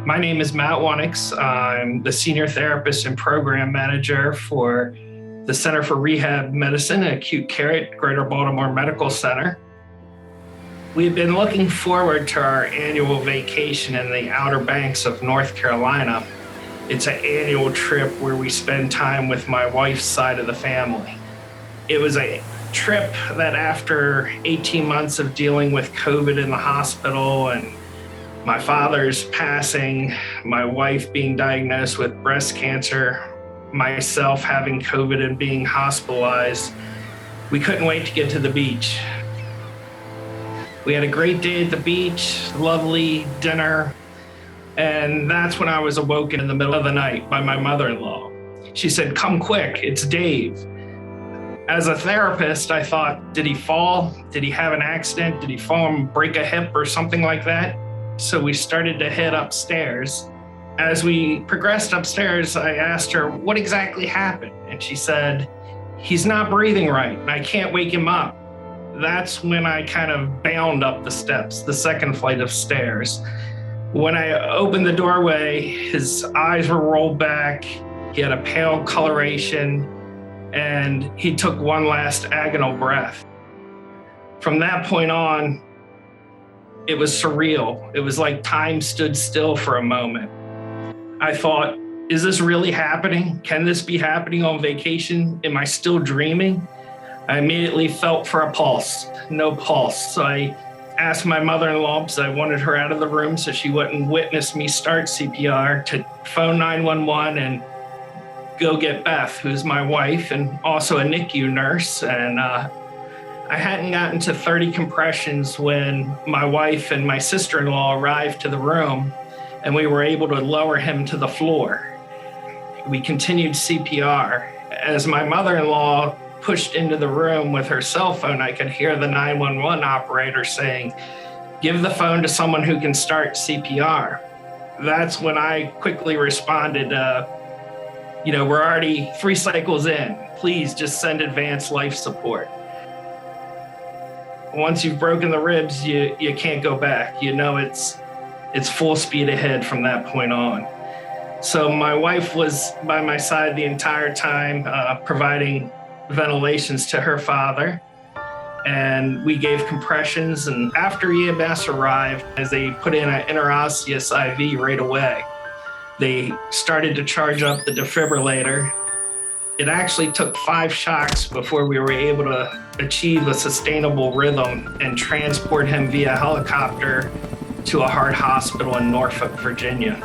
My name is Matt Wanex. I'm the Senior Therapist and Program Manager for the Center for Rehab Medicine and Acute Care at Greater Baltimore Medical Center. We've been looking forward to our annual vacation in the Outer Banks of North Carolina. It's an annual trip where we spend time with my wife's side of the family. It was a trip that after 18 months of dealing with COVID in the hospital and my father's passing, my wife being diagnosed with breast cancer, myself having COVID and being hospitalized, we couldn't wait to get to the beach. We had a great day at the beach, lovely dinner, and that's when I was awoken in the middle of the night by my mother-in-law. She said, "Come quick, it's Dave." As a therapist, I thought, did he fall? Did he have an accident? Did he fall and break a hip or something like that? So we started to head upstairs. As we progressed upstairs, I asked her, what exactly happened? And she said, he's not breathing right, and I can't wake him up. That's when I kind of bound up the steps, the second flight of stairs. When I opened the doorway, his eyes were rolled back. He had a pale coloration, and he took one last agonal breath. From that point on, it was surreal. It was like time stood still for a moment. I thought, is this really happening? Can this be happening on vacation? Am I still dreaming? I immediately felt for a pulse, no pulse. So I asked my mother-in-law, because I wanted her out of the room so she wouldn't witness me start CPR, to phone 911 and go get Beth, who's my wife and also a NICU nurse. And I hadn't gotten to 30 compressions when my wife and my sister-in-law arrived to the room, and we were able to lower him to the floor. We continued CPR. As my mother-in-law pushed into the room with her cell phone, I could hear the 911 operator saying, "Give the phone to someone who can start CPR." That's when I quickly responded, we're already 3 cycles in. Please just send advanced life support. Once you've broken the ribs, you can't go back. You know it's full speed ahead from that point on. So my wife was by my side the entire time, providing ventilations to her father. And we gave compressions. And after EMS arrived, as they put in an interosseous IV right away, they started to charge up the defibrillator. It actually took 5 shocks before we were able to achieve a sustainable rhythm and transport him via helicopter to a heart hospital in Norfolk, Virginia.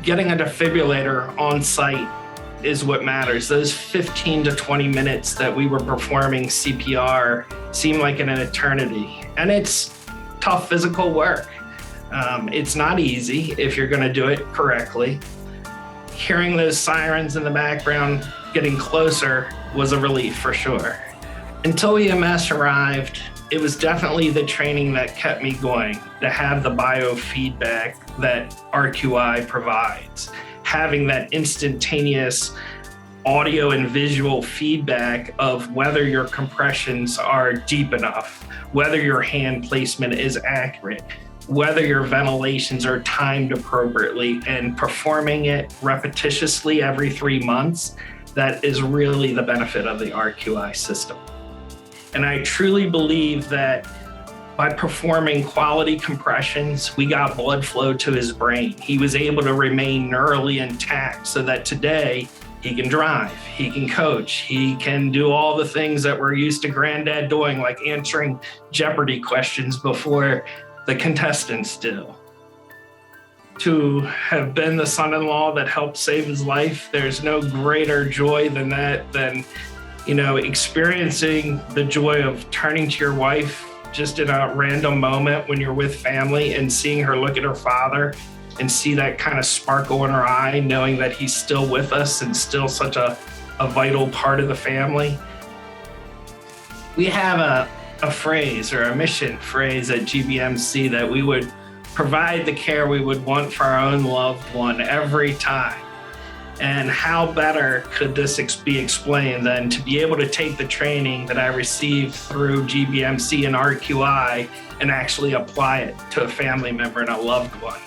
Getting a defibrillator on site is what matters. Those 15 to 20 minutes that we were performing CPR seemed like an eternity. And it's tough physical work. It's not easy if you're gonna do it correctly. Hearing those sirens in the background getting closer was a relief for sure. Until EMS arrived, it was definitely the training that kept me going, to have the biofeedback that RQI provides. Having that instantaneous audio and visual feedback of whether your compressions are deep enough, whether your hand placement is accurate, whether your ventilations are timed appropriately, and performing it repetitiously every 3 months, that is really the benefit of the RQI system. And I truly believe that by performing quality compressions, we got blood flow to his brain. He was able to remain neurally intact so that today he can drive, he can coach, he can do all the things that we're used to Granddad doing, like answering Jeopardy questions before the contestants do. To have been the son-in-law that helped save his life, there's no greater joy than that, than experiencing the joy of turning to your wife just in a random moment when you're with family and seeing her look at her father and see that kind of sparkle in her eye, knowing that he's still with us and still such a vital part of the family. We have a phrase or a mission phrase at GBMC that we would provide the care we would want for our own loved one every time. And how better could this be explained than to be able to take the training that I received through GBMC and RQI and actually apply it to a family member and a loved one.